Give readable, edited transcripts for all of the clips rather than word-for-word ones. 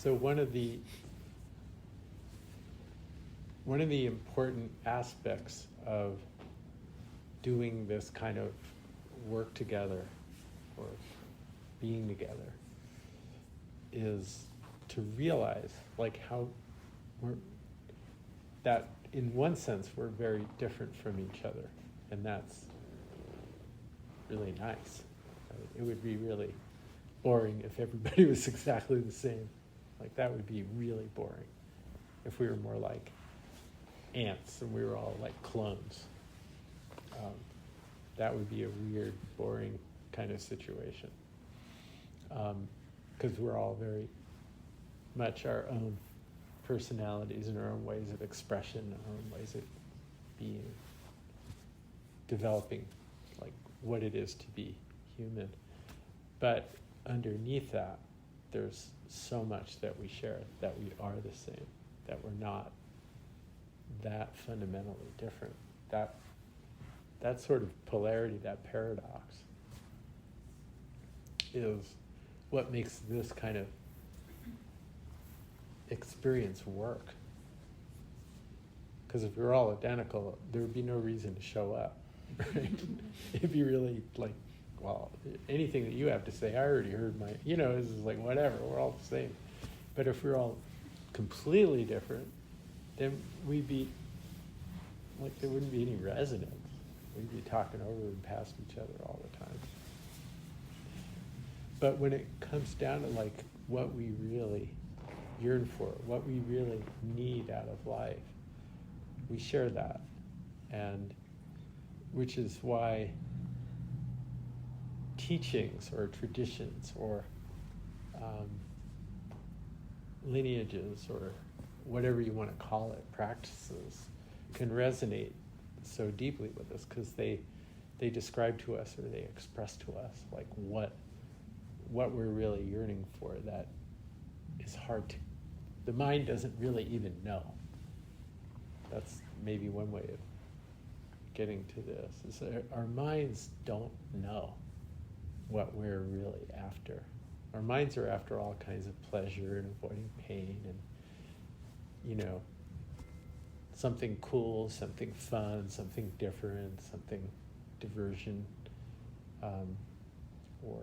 So one of the important aspects of doing this kind of work together or being together is to realize like how that in one sense we're very different from each other, and that's really nice. It would be really boring if everybody was exactly the same. Like that would be really boring if we were more like ants and we were all like clones. That would be a weird, boring kind of situation. Because we're all very much our own personalities and our own ways of expression, our own ways of being, developing like what it is to be human. But underneath that, there's so much that we share, that we are the same, that we're not that fundamentally different. That sort of polarity, that paradox, is what makes this kind of experience work. Because if we were all identical, there would be no reason to show up, right? It'd be really like, well, anything that you have to say, I already heard my, this is like whatever, we're all the same. But if we're all completely different, then we'd be, like there wouldn't be any resonance. We'd be talking over and past each other all the time. But when it comes down to like what we really yearn for, what we really need out of life, we share that. And which is why teachings or traditions or lineages or whatever you want to call it, practices, can resonate so deeply with us because they describe to us or they express to us like what we're really yearning for that is hard to, the mind doesn't really even know. That's maybe one way of getting to this, is that our minds don't know what we're really after. Our minds are after all kinds of pleasure and avoiding pain and, something cool, something fun, something different, something diversion, or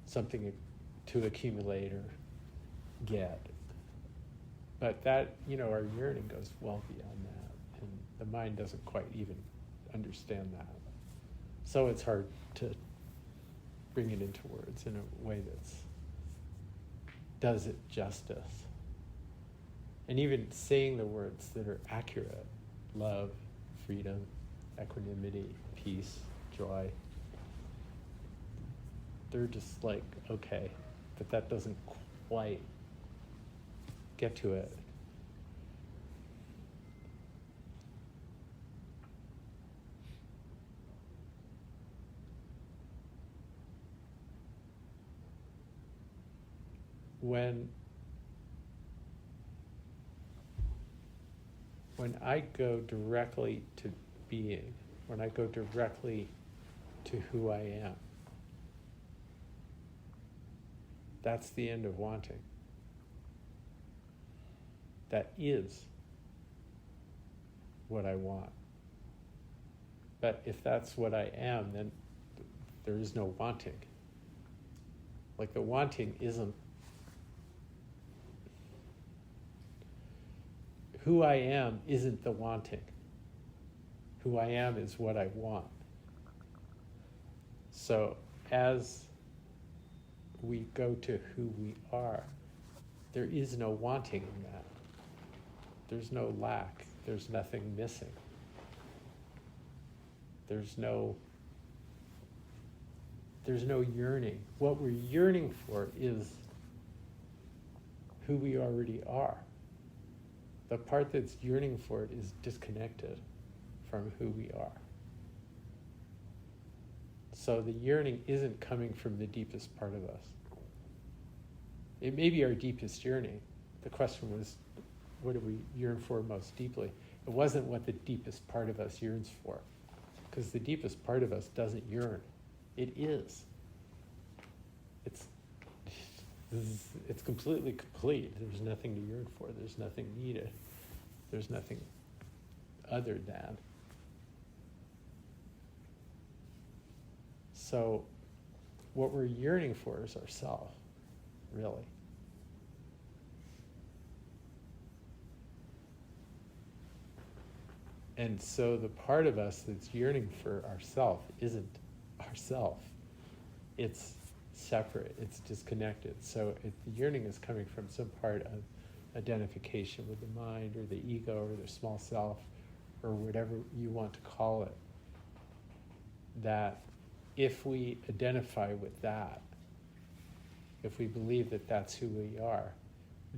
something to accumulate or get. But that, our yearning goes well beyond that, and the mind doesn't quite even understand that. So it's hard to bring it into words in a way that does it justice. And even saying the words that are accurate, love, freedom, equanimity, peace, joy, they're just like, okay, but that doesn't quite get to it. When I go directly to being, when I go directly to who I am, that's the end of wanting. That is what I want. But if that's what I am, then there is no wanting. Like the wanting isn't, who I am isn't the wanting. Who I am is what I want. So as we go to who we are, there is no wanting in that. There's no lack. There's nothing missing. There's no yearning. What we're yearning for is who we already are. The part that's yearning for it is disconnected from who we are. So the yearning isn't coming from the deepest part of us. It may be our deepest yearning. The question was, what do we yearn for most deeply? It wasn't what the deepest part of us yearns for, because the deepest part of us doesn't yearn. It is. It's It's completely complete. There's nothing to yearn for. There's nothing needed. There's nothing other than. So what we're yearning for is ourself, really. And so the part of us that's yearning for ourself isn't ourself. It's separate, it's disconnected. So the yearning is coming from some part of identification with the mind or the ego or the small self or whatever you want to call it. That if we identify with that, if we believe that that's who we are,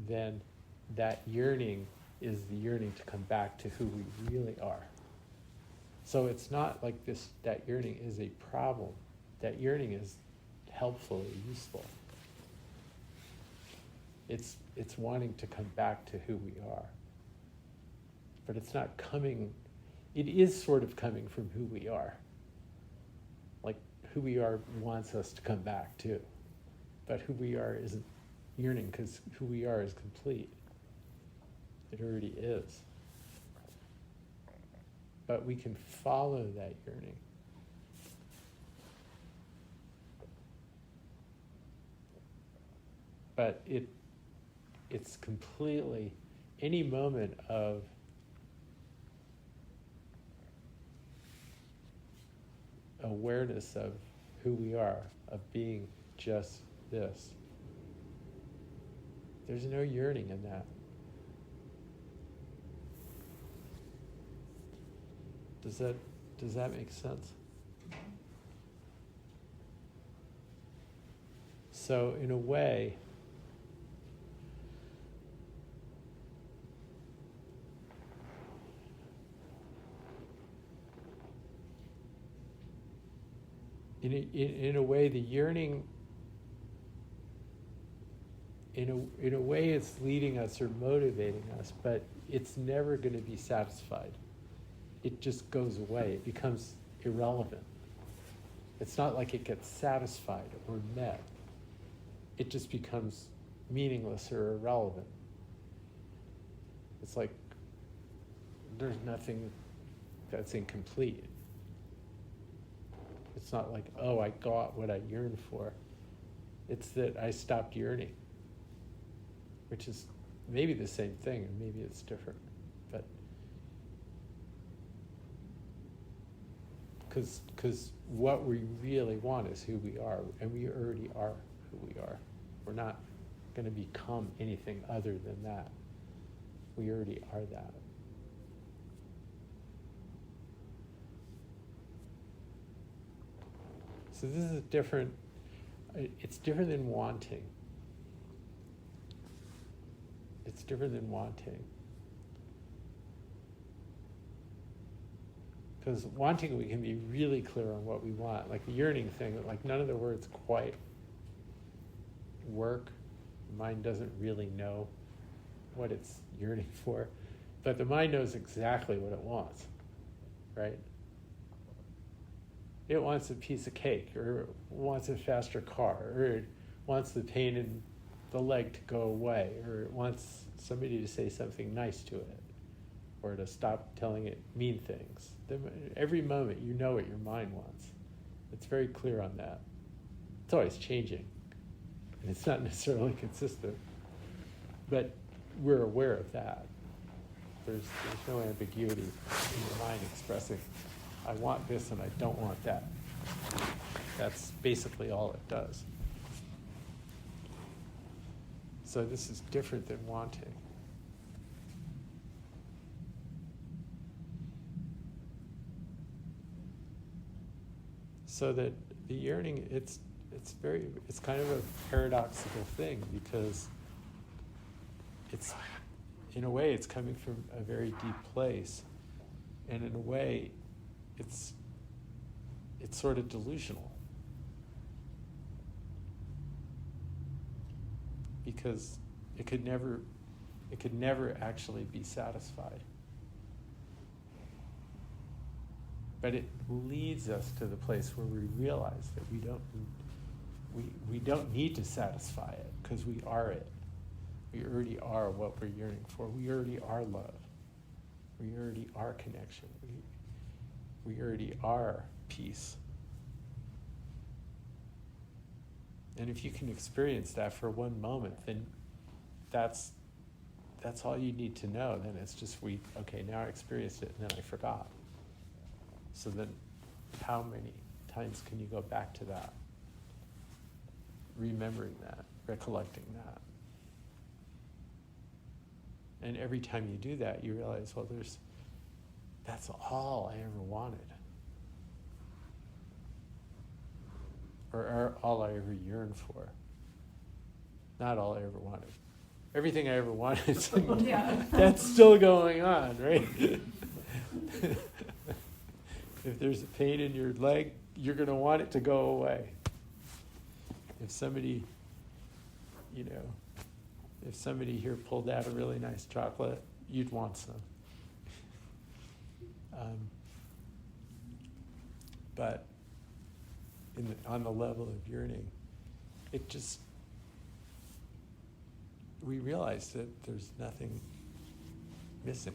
then that yearning is the yearning to come back to who we really are. So it's not like that yearning is a problem. That yearning is helpful or useful. It's wanting to come back to who we are. But it's not coming, it is sort of coming from who we are. Like who we are wants us to come back to. But who we are isn't yearning because who we are is complete. It already is. But we can follow that yearning. But it's completely, any moment of awareness of who we are, of being just this. There's no yearning in that. Does that make sense? So in a way, in a way, the yearning, in a way, it's leading us or motivating us, but it's never going to be satisfied. It just goes away. It becomes irrelevant. It's not like it gets satisfied or met. It just becomes meaningless or irrelevant. It's like there's nothing that's incomplete. It's not like, oh, I got what I yearned for. It's that I stopped yearning, which is maybe the same thing, and maybe it's different. But because what we really want is who we are, and we already are who we are. We're not going to become anything other than that. We already are that. So this is different. It's different than wanting. It's different than wanting. Because wanting, we can be really clear on what we want. Like the yearning thing, like none of the words quite work. The mind doesn't really know what it's yearning for. But the mind knows exactly what it wants, right? It wants a piece of cake, or it wants a faster car, or it wants the pain in the leg to go away, or it wants somebody to say something nice to it, or to stop telling it mean things. Every moment you know what your mind wants. It's very clear on that. It's always changing, and it's not necessarily consistent, but we're aware of that. There's no ambiguity in the mind expressing, I want this and I don't want that. That's basically all it does. So this is different than wanting. So that the yearning, it's kind of a paradoxical thing, because it's, in a way, it's coming from a very deep place, and in a way, it's sort of delusional, because it could never actually be satisfied. But it leads us to the place where we realize that we don't need to satisfy it, because we are it. We already are what we're yearning for. We already are love. We already are connection. We already are peace. And if you can experience that for one moment, then that's all you need to know. Then it's just okay, now I experienced it and then I forgot. So then how many times can you go back to that? Remembering that, recollecting that. And every time you do that, you realize, well, that's all I ever wanted. Or all I ever yearned for. Not all I ever wanted. Everything I ever wanted, that's still going on, right? If there's a pain in your leg, you're going to want it to go away. If somebody here pulled out a really nice chocolate, you'd want some. But on the level of yearning, we realize that there's nothing missing.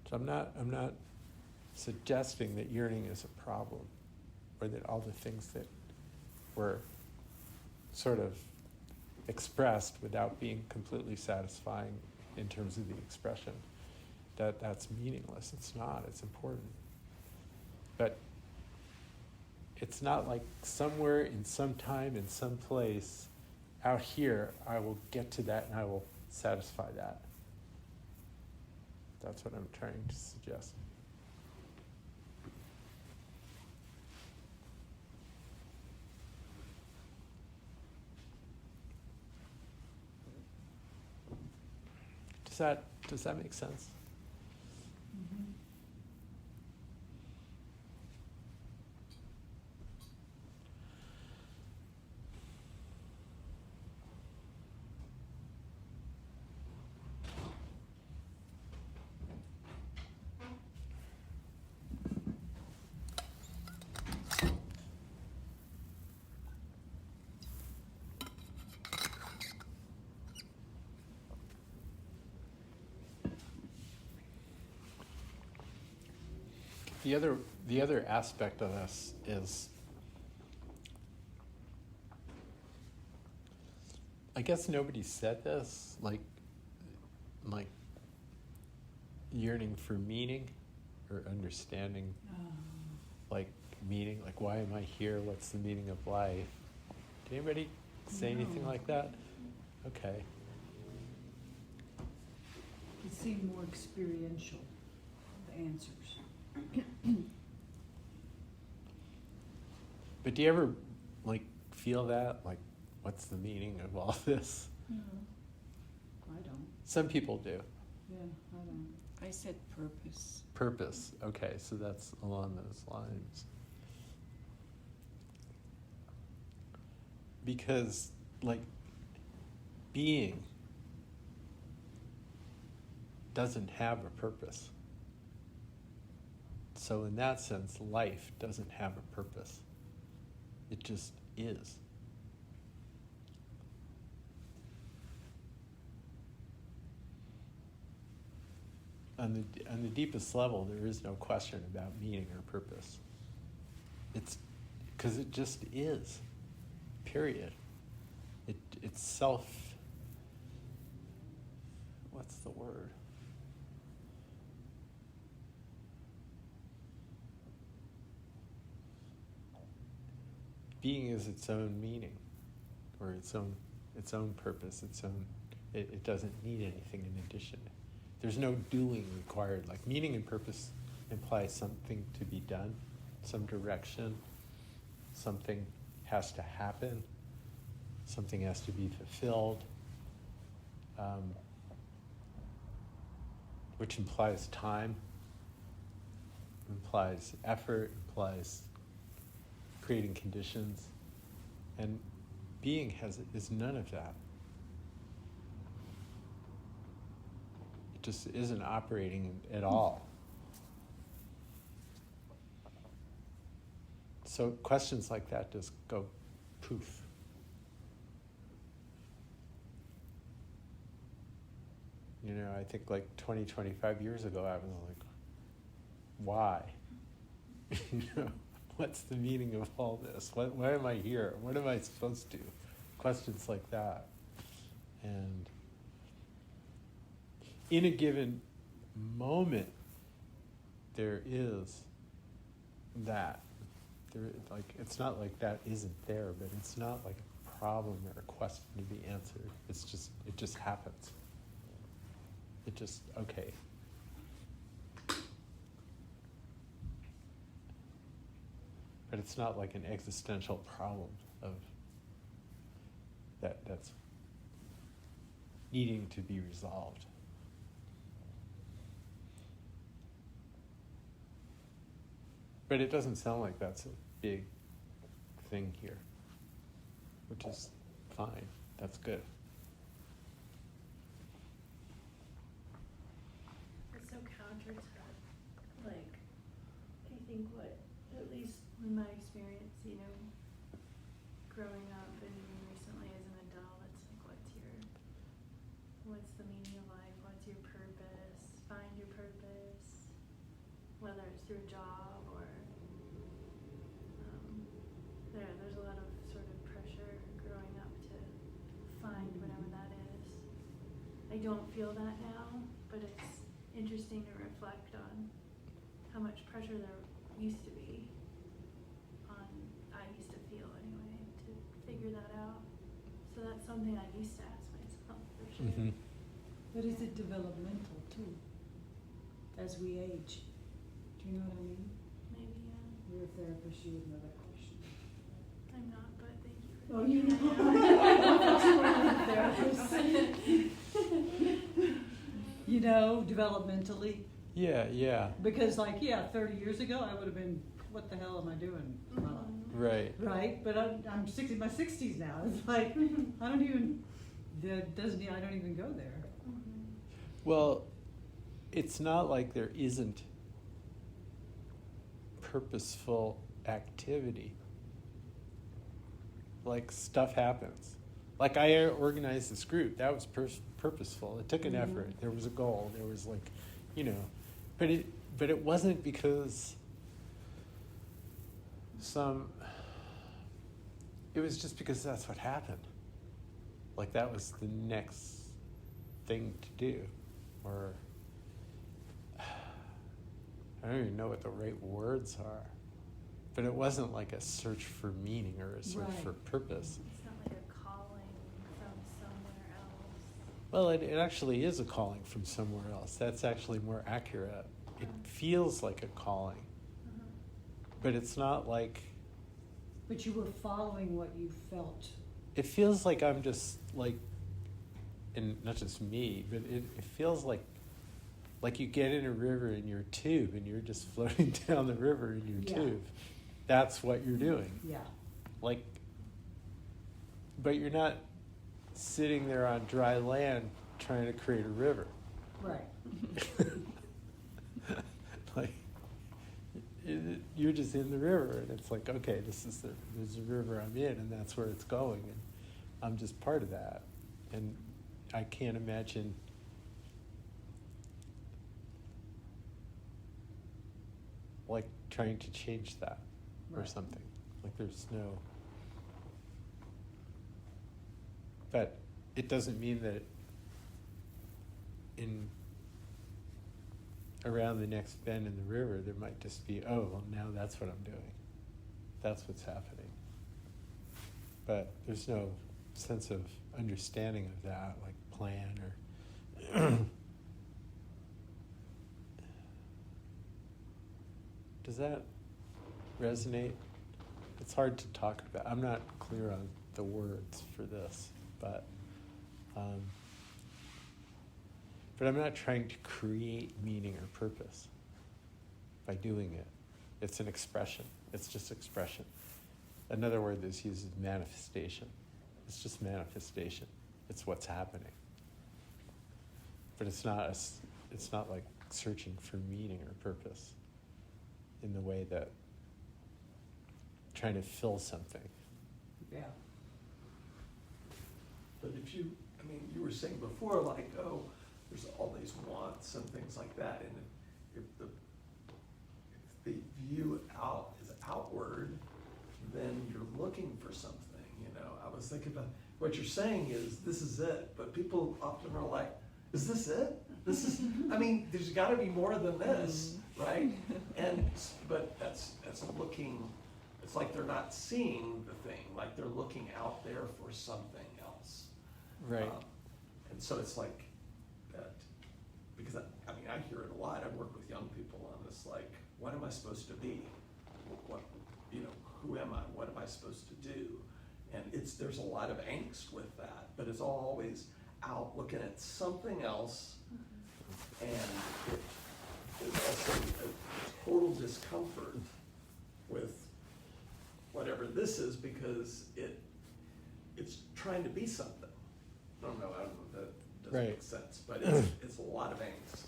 So I'm not suggesting that yearning is a problem, or that all the things that were sort of expressed without being completely satisfying in terms of the expression, that's meaningless. It's not. It's important. But it's not like somewhere in some time in some place out here I will get to that and I will satisfy that. That's what I'm trying to suggest. Does that make sense? Mm-hmm. The other aspect of this is, I guess nobody said this, like yearning for meaning or understanding, like meaning, like why am I here? What's the meaning of life? Did anybody say anything like that? Okay. It seemed more experiential, the answers. But do you ever feel that? Like, what's the meaning of all this? No, I don't. Some people do. Yeah, I don't. I said purpose. Purpose. Okay, so that's along those lines. Because, being doesn't have a purpose. So in that sense, life doesn't have a purpose. It just is. On the deepest level, there is no question about meaning or purpose. It's because it just is. Period. It's self. What's the word? Being is its own meaning, or its own purpose. It doesn't need anything in addition. There's no doing required. Like meaning and purpose implies something to be done, some direction, something has to happen, something has to be fulfilled, which implies time, implies effort, implies creating conditions, and being is none of that. It just isn't operating at all. So questions like that just go poof. You know, I think like 20, 25 years ago, I was like, why? You know, what's the meaning of all this? Why am I here? What am I supposed to do? Questions like that. And in a given moment, there is that. There, like, it's not like that isn't there, but it's not like a problem or a question to be answered. It's just, it just happens. It just, okay. But it's not like an existential problem of that's needing to be resolved. But it doesn't sound like that's a big thing here, which is fine. That's good. It's so counter to, like, I think what, at least in my experience, you know, growing up and even recently as an adult, it's like, what's the meaning of life? What's your purpose? Find your purpose, whether it's through a job or, there's a lot of sort of pressure growing up to find whatever that is. I don't feel that now, but it's interesting to reflect on how much pressure there used to be I used to feel anyway, to figure that out. So that's something I used to ask myself for sure. Mm-hmm. But is it developmental too, as we age? Do you know what I mean? Maybe, yeah. You're a therapist, you would know that question. I'm not, but thank you for Oh, you know. You know, developmentally. Yeah, yeah. Because, like, 30 years ago, I would have been, what the hell am I doing? Right. Right? But I'm 60, my 60s now. It's like, I don't even go there. Mm-hmm. Well, it's not like there isn't purposeful activity. Like, stuff happens. Like, I organized this group. That was purposeful. It took an effort. There was a goal. There was, like, you know, but it wasn't because it was just because that's what happened. Like, that was the next thing to do. Or I don't even know what the right words are. But it wasn't like a search for meaning or a search for purpose. It's not like a calling from somewhere else. Well, it actually is a calling from somewhere else. That's actually more accurate. It feels like a calling. But it's not like... But you were following what you felt. It feels like I'm just like... And not just me, but it feels like you get in a river in your tube and you're just floating down the river in your tube. That's what you're doing. Yeah. Like, but you're not sitting there on dry land trying to create a river. Right. Like, you're just in the river, and it's like, okay, there's a river I'm in, and that's where it's going, and I'm just part of that. And I can't imagine like trying to change that or something. Like, there's no... But it doesn't mean that around the next bend in the river, there might just be, oh, well, now that's what I'm doing. That's what's happening. But there's no sense of understanding of that, like plan or... Does that resonate? It's hard to talk about. I'm not clear on the words for this, but I'm not trying to create meaning or purpose by doing it. It's an expression. It's just expression. Another word that's used is manifestation. It's just manifestation. It's what's happening. But it's not like searching for meaning or purpose in the way that trying to fill something. Yeah. But if you, I mean, you were saying before, like, oh, there's all these wants and things like that, and if the view out is outward, then you're looking for something, you know. I was thinking about, what you're saying is, this is it, but people often are like, is this it? This is, I mean, there's gotta be more than this, right? And, but that's looking, it's like they're not seeing the thing, like they're looking out there for something else. Right. And so it's like that, because I mean, I hear it a lot. I work with young people on this, like, what am I supposed to be? What, you know, who am I? What am I supposed to do? And there's a lot of angst with that, but it's always out looking at something else, and there's also a total discomfort with whatever this is, because it's trying to be something. I don't know if that doesn't make sense, but it's a lot of angst.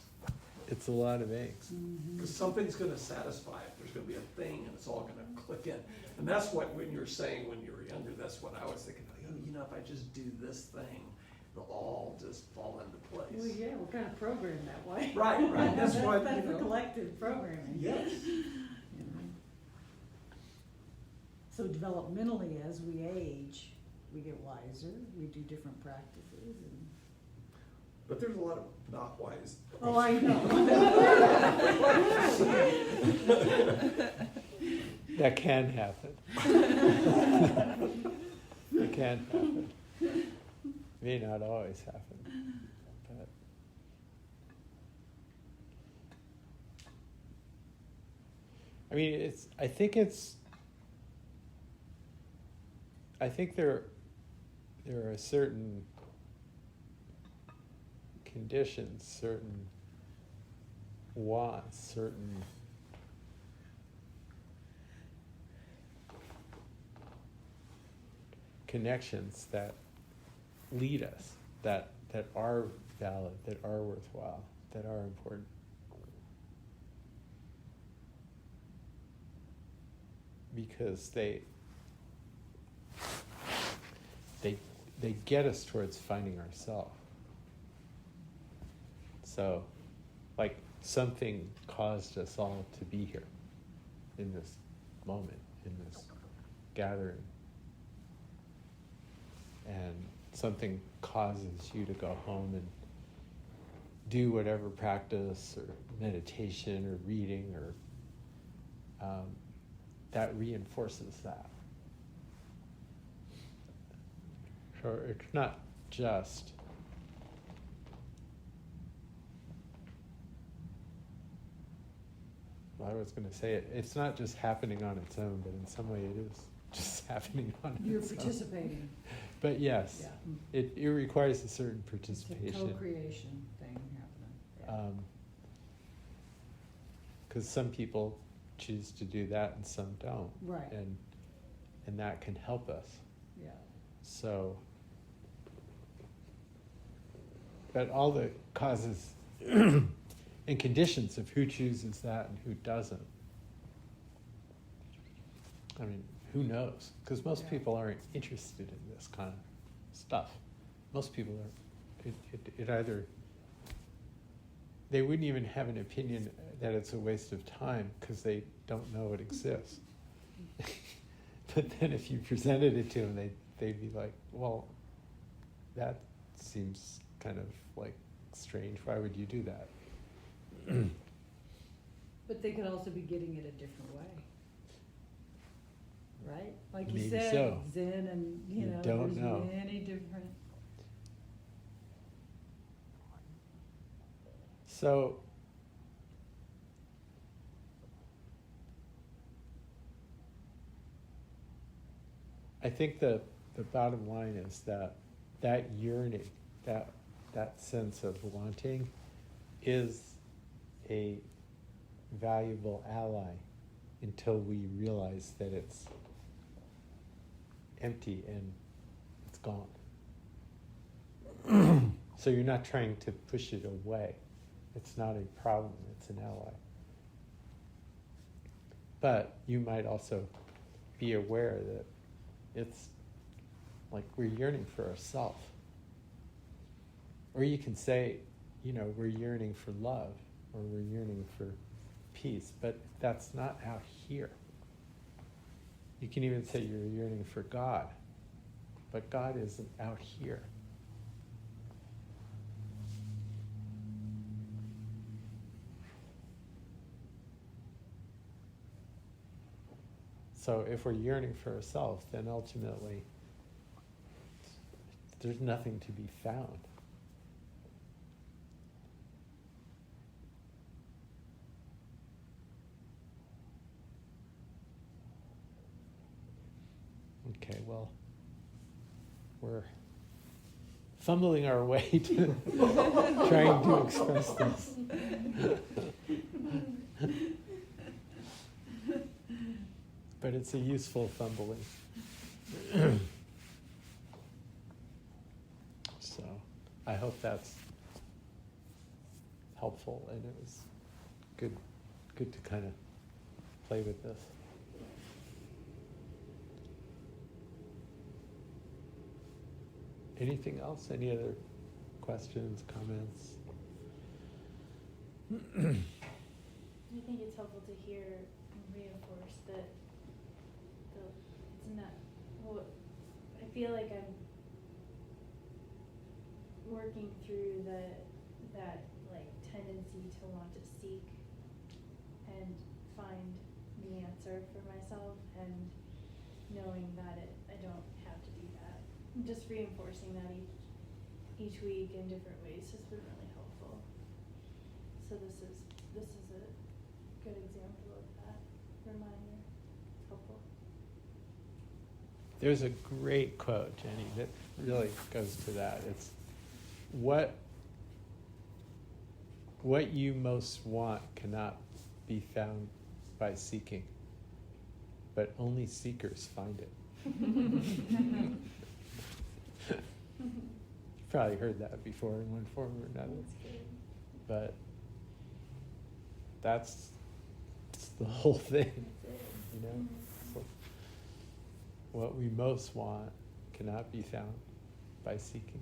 It's a lot of angst. Because something's going to satisfy it. There's going to be a thing, and it's all going to click in. And that's what, when you were saying when you were younger, that's what I was thinking. Like, oh, you know, if I just do this thing, it'll all just fall into place. Well, yeah, we're kind of programmed that way. Right. That's what, That's you the know. collective programming. Yes. You know. So developmentally, as we age, we get wiser, we do different practices, and But there's a lot of not wise. oh, I know. That can happen. It can happen. May not always happen. But I mean, I think there are certain conditions, certain wants, certain connections that lead us, that are valid, that are worthwhile, that are important. Because they get us towards finding ourselves. So, like, something caused us all to be here in this moment, in this gathering. And something causes you to go home and do whatever practice or meditation or reading or that reinforces that. So it's not just I was going to say it's not just happening on its own, but in some way it is just happening on You're its own. participating. But yes, Yeah. it requires a certain It's a participation. co-creation thing happening. Because some people choose to do that and some don't. Right. And that can help us. Yeah. So, but all the causes and conditions of who chooses that and who doesn't, I mean, who knows? Because most Yeah. people aren't interested in this kind of stuff. Most people are, it either, they wouldn't even have an opinion that it's a waste of time because they don't know it exists. But then if you presented it to them, they'd be like, well, that seems kind of like strange. Why would you do that? But they could also be getting it a different way. Right? Like you Maybe said, so. Zen and, You know, don't there's know. many different. So, I think the bottom line is that yearning, that sense of wanting, is a valuable ally until we realize that it's empty and it's gone. So you're not trying to push it away. It's not a problem, it's an ally. But you might also be aware that it's like we're yearning for ourselves. Or you can say, we're yearning for love, or we're yearning for peace, but that's not out here. You can even say you're yearning for God, but God isn't out here. So if we're yearning for ourselves, then ultimately there's nothing to be found. Okay, well, we're fumbling our way to trying to express this. But it's a useful fumbling. So I hope that's helpful, and it was good to kind of play with this. Anything else? Any other questions, comments? I think it's helpful to hear and reinforce that it's not. Well, I feel like I'm working through that like tendency to want to seek and find the answer for myself, and knowing that I don't have to do that. Just reinforcing that each week in different ways has been really helpful. So this is a good example of that reminder. It's helpful. There's a great quote, Jenny, that really goes to that. It's what you most want cannot be found by seeking, but only seekers find it. Probably heard that before in one form or another. That's good. But that's the whole thing, That's it. Mm-hmm. So what we most want cannot be found by seeking,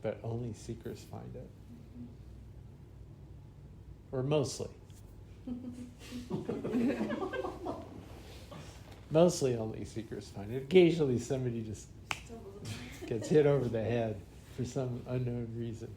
but only seekers find it. Or mostly. Mostly only seekers find it. Occasionally somebody just gets hit over the head for some unknown reason.